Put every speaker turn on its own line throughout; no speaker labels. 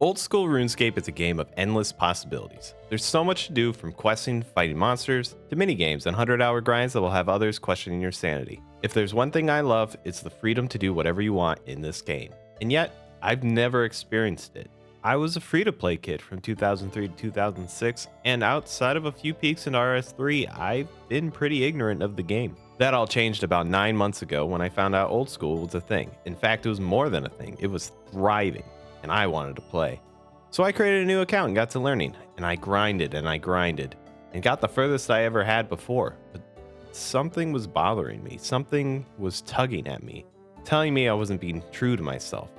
Old school RuneScape is a game of endless possibilities. There's so much to do, from questing, fighting monsters, to minigames and 100-hour grinds that will have others questioning your sanity. If there's one thing I love, it's the freedom to do whatever you want in this game. And yet, I've never experienced it. I was a free-to-play kid from 2003 to 2006, and outside of a few peaks in RS3, I've been pretty ignorant of the game. That all changed about 9 months ago when I found out old school was a thing. In fact, it was more than a thing, it was thriving. And I wanted to play. So I created a new account and got to learning, and I grinded and got the furthest I ever had before. But something was bothering me. Something was tugging at me, telling me I wasn't being true to myself.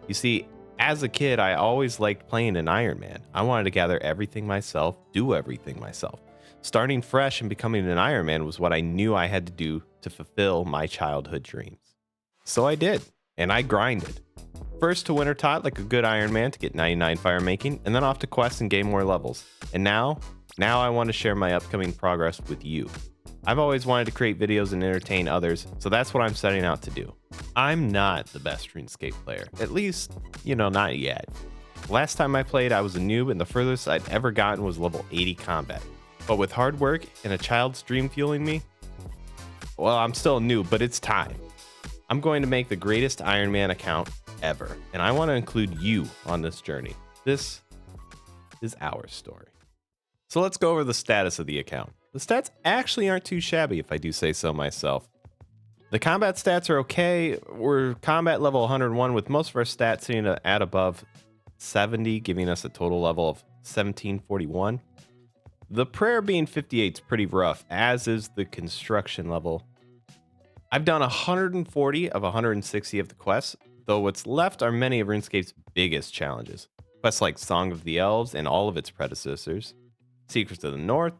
You see, as a kid, I always liked playing an Ironman. I wanted to gather everything myself, do everything myself. Starting fresh and becoming an Ironman was what I knew I had to do to fulfill my childhood dreams. So I did, and I grinded. First to winter tot like a good Iron Man to get 99 fire making, and then off to quests and gain more levels. And now I want to share my upcoming progress with you. I've always wanted to create videos and entertain others, so that's what I'm setting out to do. I'm not the best RuneScape player, at least, not yet. Last time I played, I was a noob, and the furthest I'd ever gotten was level 80 combat. But with hard work and a child's dream fueling me, well, I'm still a noob, but it's time. I'm going to make the greatest Iron Man account ever, and I want to include you on this journey. This is our story. So let's go over the status of the account. The stats actually aren't too shabby, if I do say so myself. The combat stats are okay. We're combat level 101 with most of our stats sitting at above 70, giving us a total level of 1741. The prayer being 58 is pretty rough, as is the construction level. I've done 140 of 160 of the quests, though what's left are many of RuneScape's biggest challenges. Quests like Song of the Elves and all of its predecessors, Secrets of the North,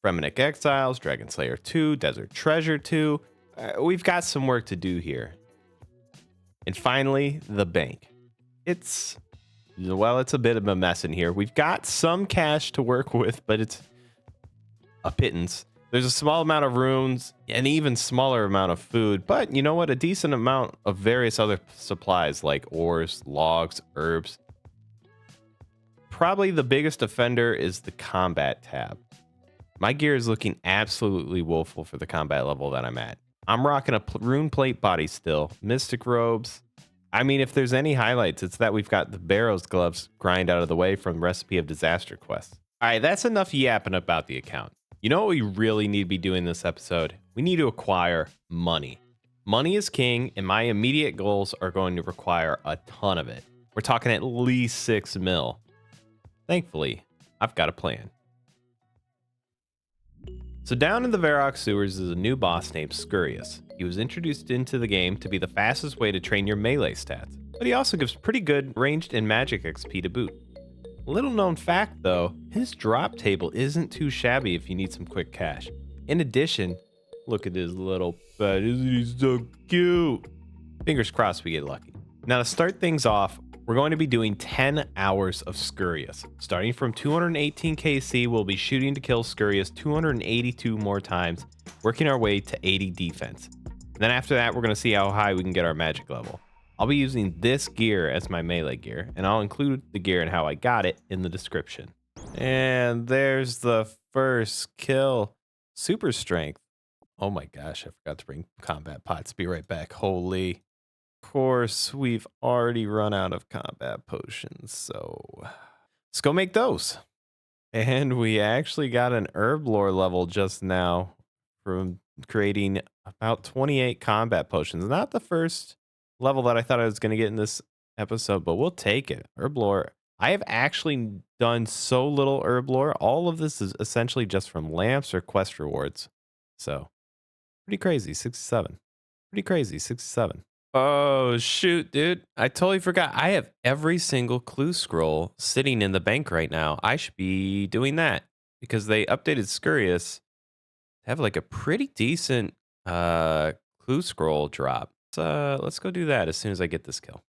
Fremmenick Exiles, Dragon Slayer 2, Desert Treasure 2. We've got some work to do here. And finally, the bank. It's a bit of a mess in here. We've got some cash to work with, but it's a pittance. There's a small amount of runes, an even smaller amount of food, but you know what? A decent amount of various other supplies like ores, logs, herbs. Probably the biggest offender is the combat tab. My gear is looking absolutely woeful for the combat level that I'm at. I'm rocking a rune plate body still, mystic robes. I mean, if there's any highlights, it's that we've got the Barrows gloves grind out of the way from Recipe of Disaster quest. All right, that's enough yapping about the account. You know what we really need to be doing this episode? We need to acquire money. Money is king, and my immediate goals are going to require a ton of it. We're talking at least 6 mil. Thankfully, I've got a plan. So down in the Varrock sewers is a new boss named Scurrius. He was introduced into the game to be the fastest way to train your melee stats, but he also gives pretty good ranged and magic XP to boot. Little known fact though, his drop table isn't too shabby if you need some quick cash. In addition, look at his little pet, isn't he so cute? Fingers crossed we get lucky. Now to start things off, we're going to be doing 10 hours of Scurrius. Starting from 218 KC, we'll be shooting to kill Scurrius 282 more times, working our way to 80 defense. And then after that, we're going to see how high we can get our magic level. I'll be using this gear as my melee gear, and I'll include the gear and how I got it in the description. And there's the first kill. Super strength. Oh my gosh, I forgot to bring combat pots. Be right back. Holy. Of course, we've already run out of combat potions, so let's go make those. And we actually got an herb lore level just now from creating about 28 combat potions. Not the first level that I thought I was going to get in this episode, but we'll take it. Herb lore. I have actually done so little herb lore. All of this is essentially just from lamps or quest rewards. So pretty crazy. 67. Pretty crazy. 67. Oh, shoot, dude. I totally forgot. I have every single clue scroll sitting in the bank right now. I should be doing that because they updated Scurrius to have like a pretty decent clue scroll drop. Let's go do that as soon as I get this kill.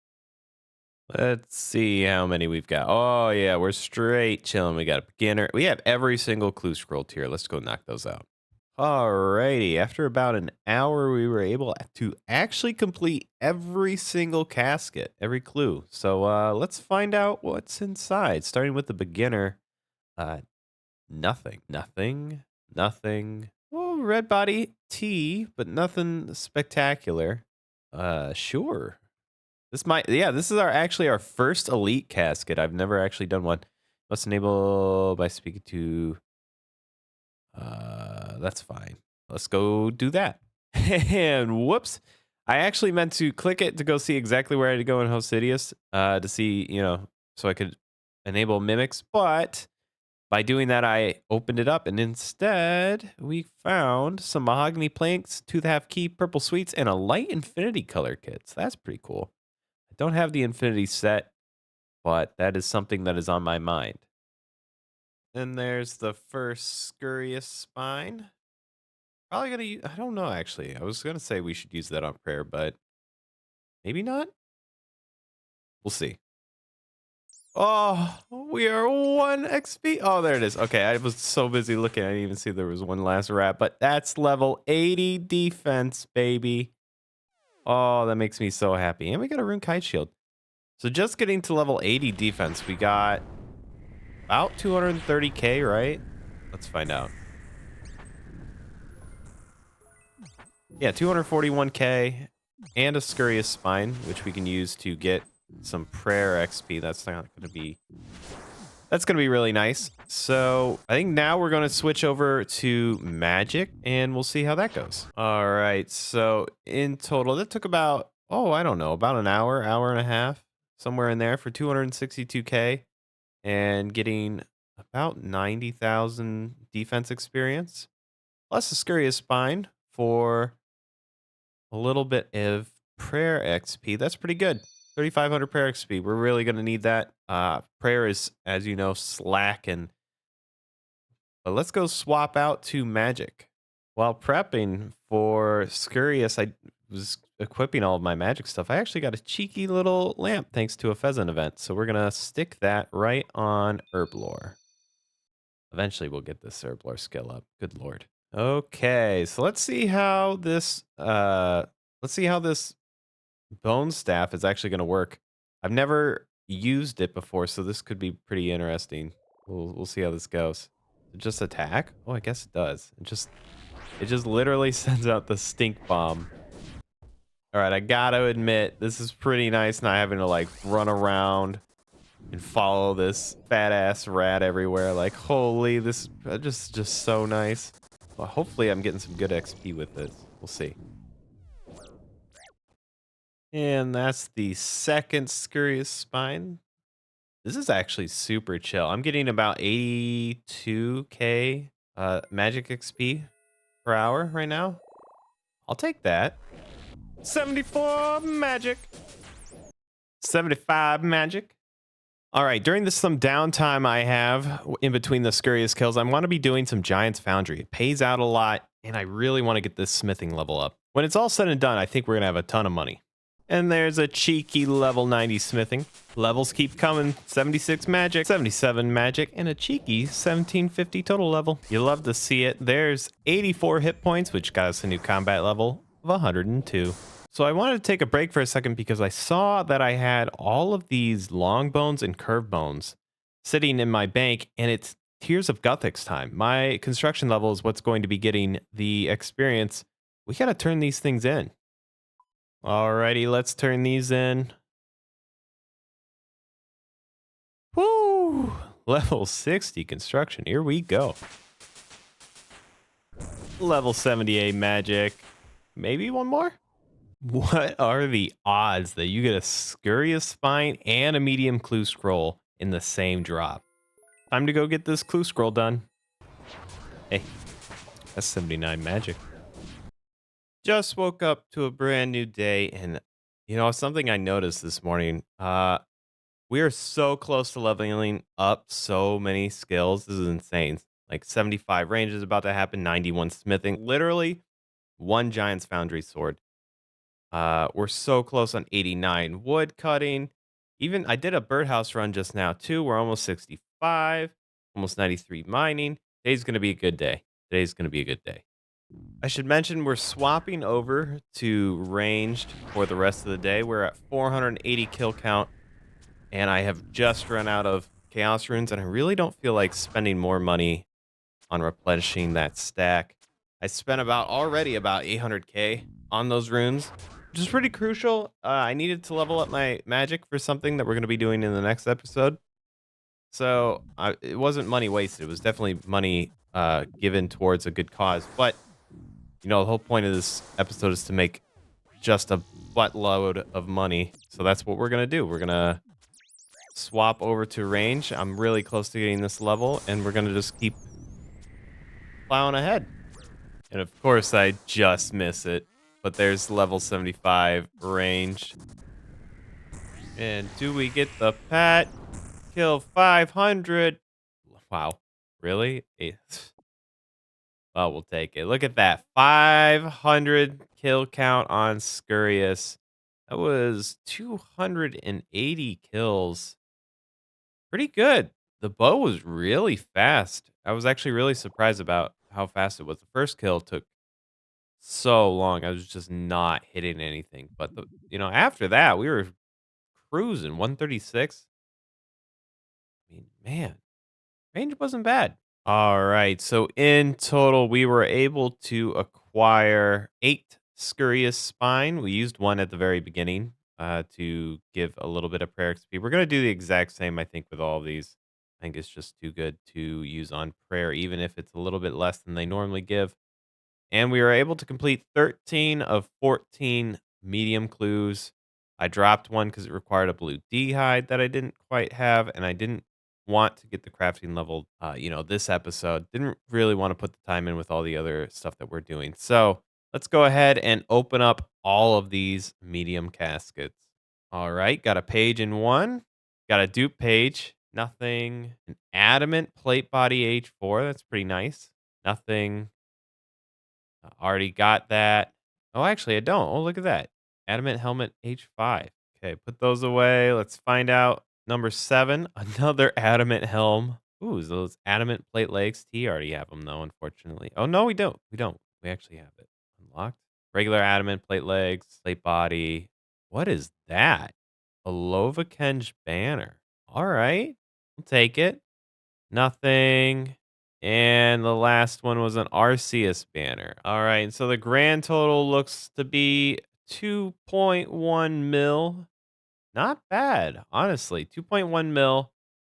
Let's see how many we've got. Oh, yeah, we're straight chilling. We got a beginner. We have every single clue scroll tier. Let's go knock those out. Alrighty, after about an hour, we were able to actually complete every single casket, every clue. So let's find out what's inside. Starting with the beginner. Uh, nothing, nothing, nothing. Oh, red body T, but nothing spectacular. Sure. This is actually our first elite casket. I've never actually done one. Must enable by speaking to. That's fine. Let's go do that. And whoops. I actually meant to click it to go see exactly where I had to go in Hosidius to see, so I could enable mimics. But by doing that, I opened it up and instead we found some mahogany planks, tooth half key, purple sweets, and a light infinity color kit. So that's pretty cool. I don't have the infinity set, but that is something that is on my mind. Then there's the first Scurrius spine. Probably gonna use, I don't know actually. I was gonna say we should use that on prayer, but maybe not. We'll see. Oh, we are 1 XP. Oh, there it is. Okay, I was so busy looking, I didn't even see there was one last rat, but that's level 80 defense, baby. Oh, that makes me so happy. And we got a rune kite shield. So just getting to level 80 defense, we got about 230k, right? Let's find out. Yeah, 241k and a Scurrius spine, which we can use to get some prayer XP. That's going to be really nice. So I think now we're going to switch over to magic and we'll see how that goes. All right. So in total, that took about, I don't know, about an hour, hour and a half, somewhere in there for 262k and getting about 90,000 defense experience plus a Scurrius spine for a little bit of prayer XP. That's pretty good. 3,500 prayer XP. We're really going to need that. Prayer is, as you know, slacking. But let's go swap out to magic. While prepping for Scurrius, I was equipping all of my magic stuff. I actually got a cheeky little lamp thanks to a pheasant event. So we're going to stick that right on Herblore. Eventually we'll get this Herblore skill up. Good lord. Okay, so let's see how this bone staff is actually going to work. I've never used it before, so this could be pretty interesting. We'll see how this goes. Just attack? Oh, I guess it does. It just literally sends out the stink bomb. All right, I gotta admit, this is pretty nice not having to like run around and follow this fat ass rat everywhere. Like, holy, this is just so nice. Well, hopefully I'm getting some good XP with this. We'll see. And that's the second Scurrius spine. This is actually super chill. I'm getting about 82k magic XP per hour right now. I'll take that. 74 magic. 75 magic. All right, during some downtime I have in between the Scurrius kills, I want to be doing some Giants Foundry. It pays out a lot, and I really want to get this smithing level up. When it's all said and done, I think we're going to have a ton of money. And there's a cheeky level 90 smithing. Levels keep coming. 76 magic, 77 magic, and a cheeky 1750 total level. You love to see it. There's 84 hit points, which got us a new combat level of 102. So I wanted to take a break for a second because I saw that I had all of these long bones and curved bones sitting in my bank, and it's Tears of Guthix time. My construction level is what's going to be getting the experience. We got to turn these things in. Alrighty, let's turn these in. Woo! Level 60 construction. Here we go. Level 78 magic. Maybe one more? What are the odds that you get a Scurrius spine and a medium clue scroll in the same drop? Time to go get this clue scroll done. Hey, that's 79 magic. Just woke up to a brand new day, and something I noticed this morning. We are so close to leveling up so many skills. This is insane. Like 75 range is about to happen, 91 smithing, literally one Giants Foundry sword. We're so close on 89 wood cutting. Even I did a birdhouse run just now too. We're almost 65, almost 93 mining. Today's gonna be a good day. Today's gonna be a good day. I should mention we're swapping over to ranged for the rest of the day. We're at 480 kill count, and I have just run out of chaos runes, and I really don't feel like spending more money on replenishing that stack. I spent already about 800k on those runes, which is pretty crucial. I needed to level up my magic for something that we're going to be doing in the next episode. So it wasn't money wasted. It was definitely money given towards a good cause. But the whole point of this episode is to make just a buttload of money. So that's what we're gonna do. We're gonna swap over to range. I'm really close to getting this level, and we're gonna just keep plowing ahead. And of course, I just miss it. But there's level 75 range. And do we get the pat? Kill 500. Wow. Really? Well, we'll take it. Look at that. 500 kill count on Scurrius. That was 280 kills. Pretty good. The bow was really fast. I was actually really surprised about how fast it was. The first kill took so long. I was just not hitting anything. But after that, we were cruising 136. I mean, man, range wasn't bad. All right. So in total, we were able to acquire 8 Scurrius spine. We used one at the very beginning to give a little bit of prayer XP. We're going to do the exact same, I think, with all of these. I think it's just too good to use on prayer, even if it's a little bit less than they normally give. And we were able to complete 13 of 14 medium clues. I dropped one because it required a blue D hide that I didn't quite have, and I didn't want to get the crafting level, this episode. Didn't really want to put the time in with all the other stuff that we're doing. So let's go ahead and open up all of these medium caskets. All right, got a page in one, got a dupe page, nothing. An adamant plate body H4, that's pretty nice. Nothing. Already got that. Oh, actually, I don't. Oh, look at that. Adamant helmet H5. Okay, put those away. Let's find out. Number 7, another adamant helm. Ooh, those adamant plate legs. T already have them, though, unfortunately. Oh, no, we don't. We don't. We actually have it unlocked. Regular adamant plate legs, plate body. What is that? A Lovakenge banner. All right. We'll take it. Nothing. And the last one was an Arceus banner. All right. So the grand total looks to be 2.1 mil. Not bad, honestly. 2.1 mil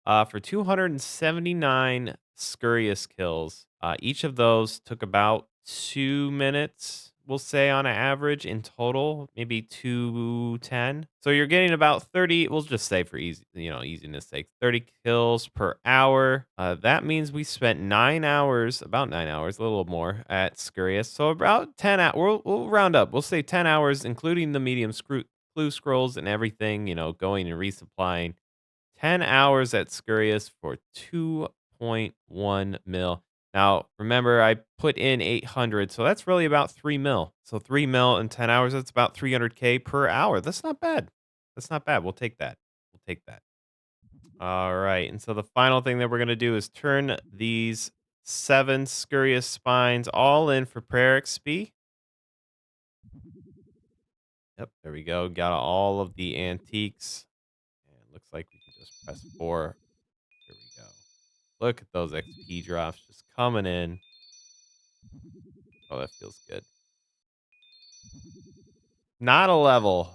for 279 Scurrius kills. Each of those took about 2 minutes, we'll say, on an average in total, maybe 210. So you're getting about 30, we'll just say for easiness sake, 30 kills per hour. That means we spent 9 hours, about 9 hours, a little more at Scurrius. So about 10 hours, we'll round up. We'll say 10 hours, including the medium clue scrolls and everything, going and resupplying. 10 hours at Scurrius for 2.1 mil. Now, remember, I put in 800, so that's really about 3 mil. So 3 mil in 10 hours, that's about 300k per hour. That's not bad. That's not bad. We'll take that. We'll take that. All right. And so the final thing that we're going to do is turn these 7 Scurrius spines all in for prayer XP. Yep, there we go. Got all of the antiques. And looks like we can just press 4. Here we go. Look at those XP drops just coming in. Oh, that feels good. Not a level.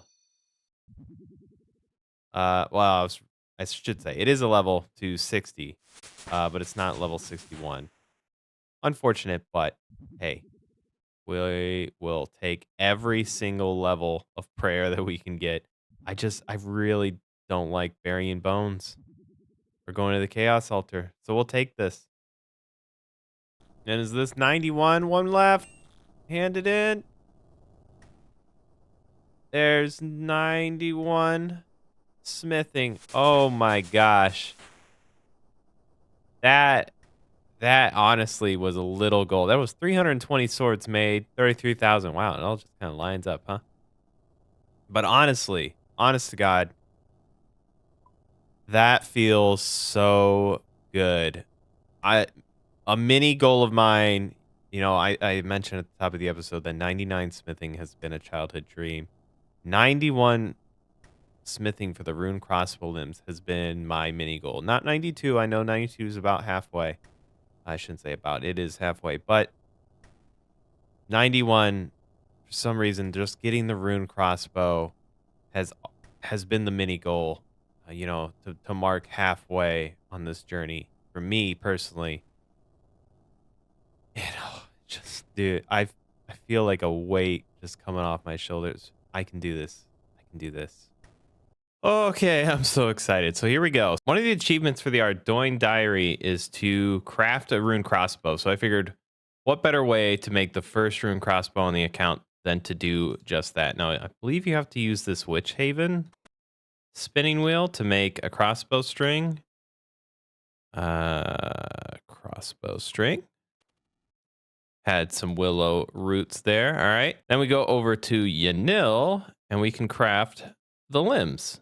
Well, I should say it is a level to 60, but it's not level 61. Unfortunate, but hey, we will take every single level of prayer that we can get. I really don't like burying bones. We're going to the Chaos Altar, so we'll take this. And is this 91? One left. Hand it in. There's 91. Smithing. Oh my gosh. That honestly was a little goal. That was 320 swords made, 33,000. Wow, it all just kind of lines up, huh? But honestly, honest to God, that feels so good. A mini goal of mine You know, I mentioned at the top of the episode that 99 smithing has been a childhood dream. 91 smithing for the rune crossbow limbs has been my mini goal. Not 92. I know 92 is about halfway. I shouldn't say about. It is halfway. But 91, for some reason, just getting the rune crossbow has has been the mini goal, to mark halfway on this journey for me personally. Just dude, I feel like a weight just coming off my shoulders. I can do this. I can do this. Okay, I'm so excited. So here we go. One of the achievements for the Ardoin Diary is to craft a rune crossbow. So I figured, what better way to make the first rune crossbow on the account than to do just that? Now, I believe you have to use this Witch Haven spinning wheel to make a crossbow string. Crossbow string. Had some willow roots there. All right. Then we go over to Yanil and we can craft the limbs.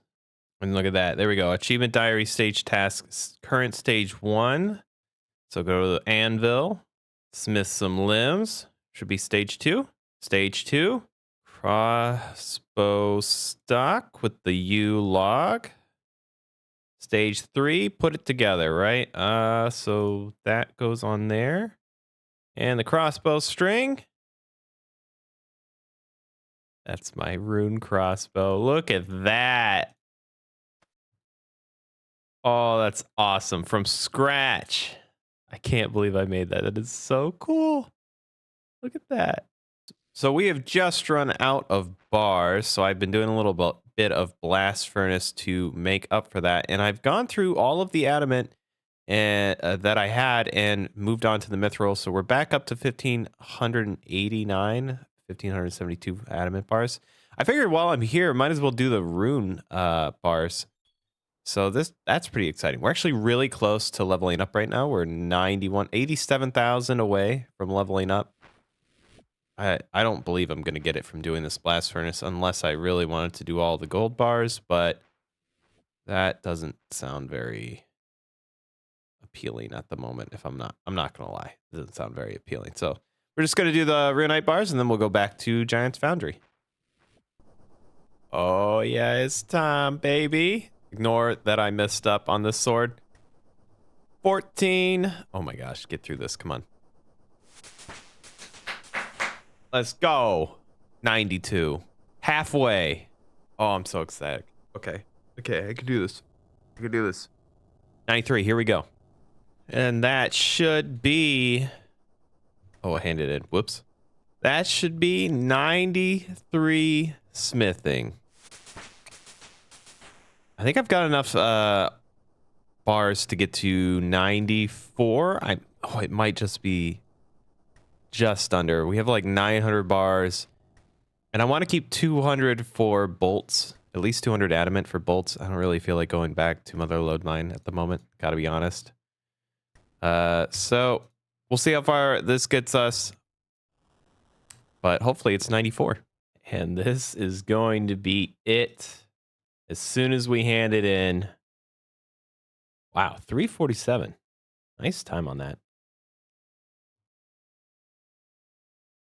And look at that. There we go. Achievement diary stage task, current stage 1. So go to the anvil, smith some limbs. Should be stage 2. Stage 2. Crossbow stock with the U log. Stage 3, put it together, right? So that goes on there. And the crossbow string. That's my rune crossbow. Look at that. Oh, that's awesome. From scratch. I can't believe I made that. That is so cool. Look at that. So we have just run out of bars. So I've been doing a little bit of blast furnace to make up for that. And I've gone through all of the adamant that I had and moved on to the mithril. So we're back up to 1,589, 1,572 adamant bars. I figured while I'm here, might as well do the rune bars. So that's pretty exciting. We're actually really close to leveling up right now. We're 87,000 away from leveling up. I don't believe I'm going to get it from doing this blast furnace unless I really wanted to do all the gold bars, but that doesn't sound very appealing at the moment. I'm not going to lie. It doesn't sound very appealing. So we're just going to do the runite bars and then we'll go back to Giants Foundry. Oh yeah, it's time, baby. Ignore that I messed up on this sword. 14. Oh my gosh, get through this. Come on. Let's go. 92. Halfway. Oh, I'm so excited. Okay, I can do this. 93, here we go. And that should be... Oh, I handed it. Whoops. That should be 93 smithing. I think I've got enough bars to get to 94. It might just be just under. We have like 900 bars. And I want to keep 200 for bolts. At least 200 adamant for bolts. I don't really feel like going back to Motherload Mine at the moment. Gotta be honest. So we'll see how far this gets us. But hopefully it's 94. And this is going to be it. As soon as we hand it in. Wow, 347. Nice time on that.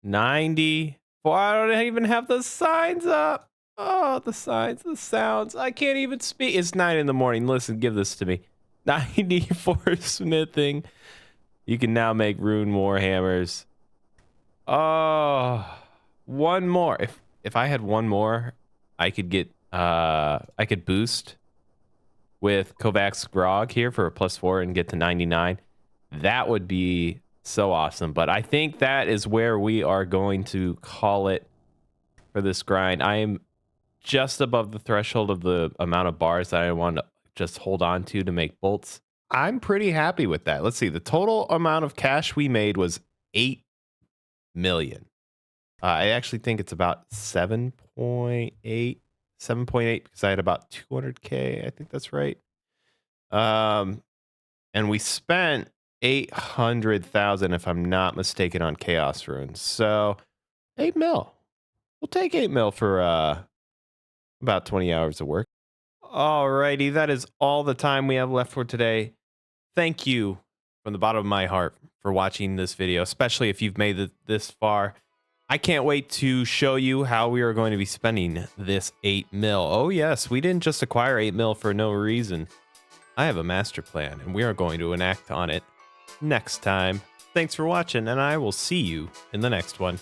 94. I don't even have the signs up. Oh, the signs, the sounds. I can't even speak. It's 9 in the morning. Listen, give this to me. 94 smithing. You can now make rune warhammers. Oh, one more. If I had one more, I could get I could boost with Kovacs Grog here for a +4 and get to 99. That would be so awesome. But I think that is where we are going to call it for this grind. I am just above the threshold of the amount of bars that I want to just hold on to make bolts. I'm pretty happy with that. Let's see. The total amount of cash we made was 8 million. I actually think it's about 7.8 because I had about 200K. I think that's right. And we spent 800,000, if I'm not mistaken, on Chaos Runes. So 8 mil. We'll take 8 mil for about 20 hours of work. Alrighty, that is all the time we have left for today. Thank you from the bottom of my heart for watching this video, especially if you've made it this far. I can't wait to show you how we are going to be spending this 8 mil. Oh yes, we didn't just acquire 8 mil for no reason. I have a master plan, and we are going to enact on it next time. Thanks for watching, and I will see you in the next one.